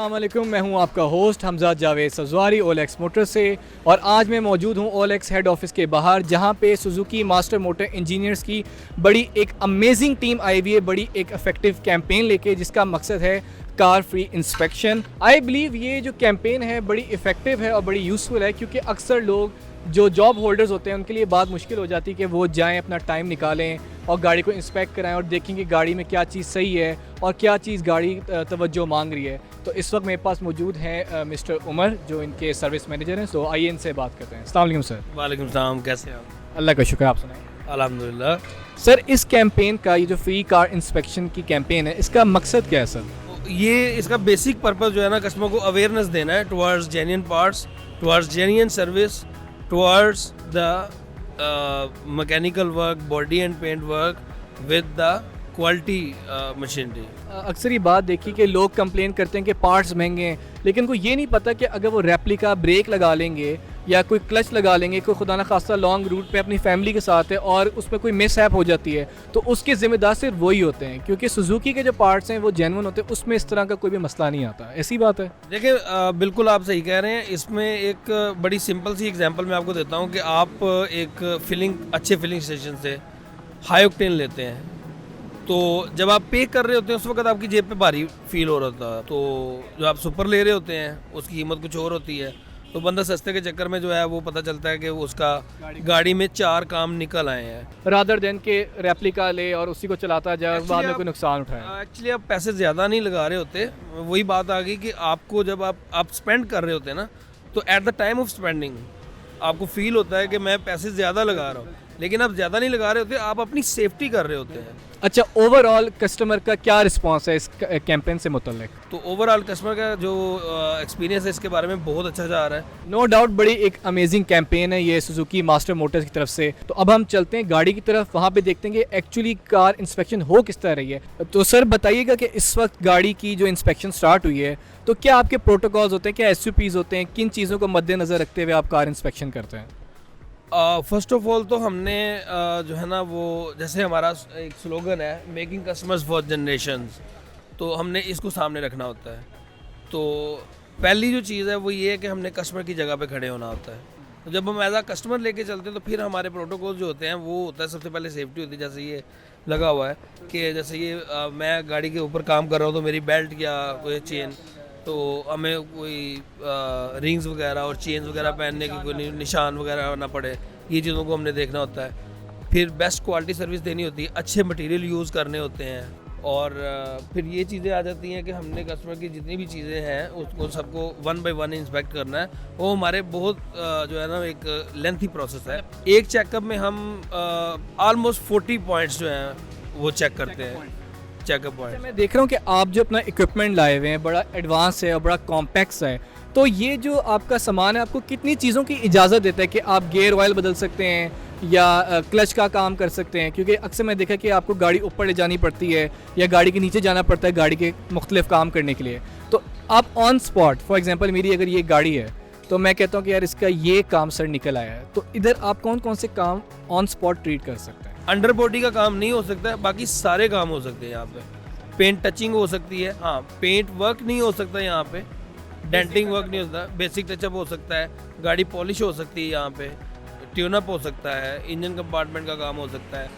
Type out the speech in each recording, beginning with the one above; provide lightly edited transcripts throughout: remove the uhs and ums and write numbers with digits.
अस्सलाम वालेकुम, मैं हूं आपका host Hamzad Javed Sajwari OLX motor से। और आज मैं मौजूद हूं ओलेक्स हेड ऑफिस के बाहर, जहां पे सुजुकी मास्टर मोटर इंजीनियर्स की बड़ी एक अमेजिंग टीम आई हुई है, बड़ी एक इफेक्टिव कैंपेन लेके, जिसका मकसद है car free inspection. I believe ये जो कैंपेन है बड़ी इफ़ेक्टिव है और बड़ी यूज़फुल है, क्योंकि अक्सर लोग जो जॉब होल्डर्स होते हैं उनके लिए बात मुश्किल हो जाती है कि वो जाएं, अपना टाइम निकालें और गाड़ी को इंस्पेक्ट कराएं और देखें कि गाड़ी में क्या चीज़ सही है और क्या चीज़ गाड़ी तवज्जो मांग रही है। तो इस वक्त मेरे पास मौजूद हैं मिस्टर उमर, जो इनके सर्विस मैनेजर हैं। सो आइए इनसे बात करते हैं। अस्सलाम वालेकुम सर। वालेकुम सलाम, कैसे हैं आप? अल्लाह का शुक्र, आप सुनाएं। अल्हम्दुलिल्लाह। सर, इस कैंपेन का, ये जो फ्री कार इंस्पेक्शन की कैंपेन है, इसका मकसद क्या है सर? ये इसका बेसिक पर्पस जो है ना, कस्टमर को अवेयरनेस देना है towards genuine parts, towards genuine service, towards the mechanical work, body and paint work with the quality machinery. अक्सर ये बात देखी कि लोग कंप्लेन करते हैं कि पार्ट्स महंगे हैं, लेकिन उनको ये नहीं पता कि अगर वो रेप्लिका ब्रेक लगा लेंगे या कोई क्लच लगा लेंगे, कोई खुदा न खास्ता लॉन्ग रूट पे अपनी फैमिली के साथ है और उसमें कोई मिसहैप हो जाती है, तो उसके ज़िम्मेदार सिर्फ वही होते हैं, क्योंकि सुजुकी के जो पार्ट्स हैं वो जेन्युइन होते हैं, उसमें इस तरह का कोई भी मसला नहीं आता। ऐसी बात है? देखिए, बिल्कुल आप सही कह रहे हैं। इसमें एक बड़ी सिंपल सी एग्जांपल मैं आपको देता हूँ कि आप एक अच्छे फिलिंग स्टेशन से हाई ऑक्टेन लेते हैं, तो जब आप पे कर रहे होते हैं उस वक्त आपकी जेब पे भारी फील हो रहा था, तो जो आप सुपर ले रहे होते हैं उसकी कीमत कुछ और होती है, तो बंदा सस्ते के चक्कर में जो है वो पता चलता है कि उसका गाड़ी में 4 काम निकल आए हैं, रादर देन के रेप्लिका ले और उसी को चलाता जाए, बाद में कोई नुकसान उठाए। एक्चुअली आप पैसे ज़्यादा नहीं लगा रहे होते। वही बात आ गई कि आपको जब आप स्पेंड कर रहे होते हैं ना, तो at the time of spending आपको फील होता है कि मैं पैसे ज़्यादा लगा रहा हूँ, लेकिन आप ज़्यादा नहीं लगा रहे होते, आप अपनी सेफ्टी कर रहे होते हैं। अच्छा, ओवरऑल कस्टमर का क्या रिस्पांस है इस कैंपेन से मुतल्लिक? तो ओवरऑल कस्टमर का जो एक्सपीरियंस है इसके बारे में बहुत अच्छा जा रहा है। नो डाउट बड़ी एक अमेजिंग कैंपेन है ये सुजुकी मास्टर मोटर्स की तरफ से। तो अब हम चलते हैं गाड़ी की तरफ, वहाँ पे देखते हैं कि एक्चुअली कार इंस्पेक्शन हो किस तरह रही है। तो सर बताइएगा कि इस वक्त गाड़ी की जो इंस्पेक्शन स्टार्ट हुई है, तो क्या आपके प्रोटोकॉल्स होते हैं, क्या SOPs होते हैं, किन चीज़ों को मद्देनज़र रखते हुए आप कार इंस्पेक्शन करते हैं? फर्स्ट ऑफ ऑल तो हमने जो है ना, वो जैसे हमारा एक स्लोगन है, मेकिंग कस्टमर्स फॉर जनरेशंस, तो हमने इसको सामने रखना होता है। तो पहली जो चीज़ है वो ये है कि हमने कस्टमर की जगह पे खड़े होना होता है। तो जब हम एज आ कस्टमर लेके चलते हैं तो फिर हमारे प्रोटोकॉल जो होते हैं वो होता है, सबसे पहले सेफ्टी होती है। जैसे ये लगा हुआ है कि जैसे ये मैं गाड़ी के ऊपर काम कर रहा हूँ, तो मेरी बेल्ट या कोई चेन, तो हमें कोई रिंग्स वगैरह और चेन्स वगैरह पहनने की कोई निशान वगैरह ना पड़े, ये चीज़ों को हमने देखना होता है। फिर बेस्ट क्वालिटी सर्विस देनी होती है, अच्छे मटेरियल यूज़ करने होते हैं, और फिर ये चीज़ें आ जाती हैं कि हमने कस्टमर की जितनी भी चीज़ें हैं उसको सबको 1 by 1 इंस्पेक्ट करना है। वो हमारे बहुत जो है ना एक लेंथी प्रोसेस है। एक चेकअप में हम ऑलमोस्ट 40 पॉइंट्स जो हैं वो चेक करते हैं, चेकअप पॉइंट। मैं देख रहा हूँ कि आप जो अपना इक्विपमेंट लाए हुए हैं बड़ा एडवांस है और बड़ा कॉम्पैक्स है, तो ये जो आपका सामान है आपको कितनी चीज़ों की इजाज़त देता है कि आप गियर ऑयल बदल सकते हैं या क्लच का काम कर सकते हैं? क्योंकि अक्सर मैं देखा कि आपको गाड़ी ऊपर ले जानी पड़ती है या गाड़ी के नीचे जाना पड़ता है गाड़ी के मुख्तलिफ काम करने के लिए। तो आप ऑन स्पॉट, फॉर एग्जांपल मेरी अगर ये गाड़ी है तो मैं कहता हूँ कि यार इसका ये काम सर निकल आया है, तो इधर आप कौन कौन से काम ऑन स्पॉट ट्रीट कर सकते हैं? अंडर बॉडी का काम नहीं हो सकता है, बाकी सारे काम हो सकते हैं यहाँ पे। पेंट टचिंग हो सकती है, हाँ, पेंट वर्क नहीं हो सकता यहाँ पे, डेंटिंग वर्क नहीं होता, बेसिक टचअप हो सकता है, गाड़ी पॉलिश हो सकती है यहाँ पे, ट्यूनअप हो सकता है, इंजन कंपार्टमेंट का काम हो सकता है,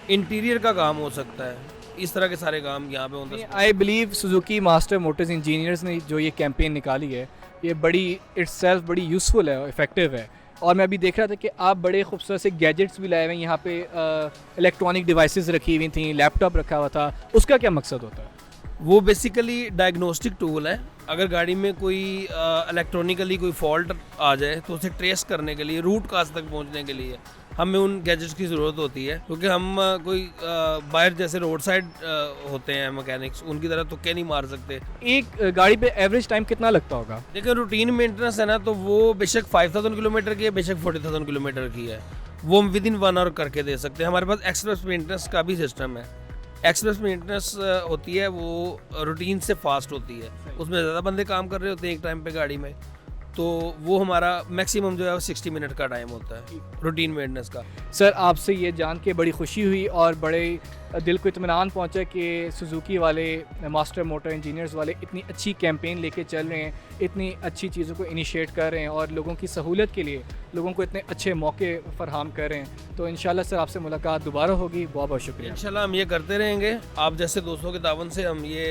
इंटीरियर का काम हो सकता है, इस तरह के सारे काम यहाँ पे होते हैं। I believe Suzuki master Motors engineers ने जो ये कैंपेन निकाली है, ये बड़ी इट्सेल्फ बड़ी यूज़फुल है और इफ़ेक्टिव है। और मैं अभी देख रहा था कि आप बड़े खूबसूरत से गैजेट्स भी लाए हुए हैं, यहाँ पे इलेक्ट्रॉनिक डिवाइसेस रखी हुई थी, लैपटॉप रखा हुआ था, उसका क्या मकसद होता है? वो बेसिकली डायग्नोस्टिक टूल है। अगर गाड़ी में कोई इलेक्ट्रॉनिकली कोई फॉल्ट आ जाए तो उसे ट्रेस करने के लिए, रूट काज तक पहुंचने के लिए हमें उन गैजेट्स की ज़रूरत होती है, क्योंकि हम कोई बाहर जैसे रोड साइड होते हैं मैकेनिक्स, उनकी तरह तुक्के नहीं मार सकते। एक गाड़ी पे एवरेज टाइम कितना लगता होगा? देखिए, रूटीन मेंटेनेंस है ना, तो वो बेशक 5000 किलोमीटर की है, बेशक 40,000 किलोमीटर की है, वो हम विद इन 1 आवर करके दे सकते हैं। हमारे पास एक्सप्रेस मेंटेनेंस का भी सिस्टम है। एक्सप्रेस मेंटेनेंस होती है, वो रूटीन से फास्ट होती है, उसमें ज़्यादा बंदे काम कर रहे होते हैं एक टाइम पे गाड़ी में, तो वो हमारा मैक्सिमम जो है 60 मिनट का टाइम होता है रूटीन मेंटेनेंस का। सर आपसे ये जान के बड़ी खुशी हुई और बड़े दिल को इत्मीनान पहुंचा कि सुजुकी वाले मास्टर मोटर इंजीनियर्स वाले इतनी अच्छी कैंपेन लेके चल रहे हैं, इतनी अच्छी चीज़ों को इनिशिएट कर रहे हैं और लोगों की सहूलत के लिए लोगों को इतने अच्छे मौके फराहम कर रहे हैं। तो इंशाल्लाह सर आपसे मुलाकात दोबारा होगी। बहुत बहुत शुक्रिया। इंशाल्लाह हम ये करते रहेंगे, आप जैसे दोस्तों के तावन से हम ये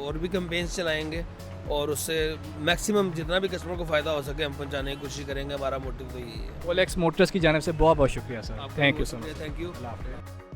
और भी कैंपेन्स चलाएंगे और उससे मैक्सिमम जितना भी कस्टमर को फ़ायदा हो सके हम पहुंचाने की कोशिश करेंगे। हमारा मोटिव तो यही है। ओलेक्स मोटर्स की जानिब से बहुत बहुत शुक्रिया sir. Thank you so much. Thank you. अल्लाह हाफ़िज़।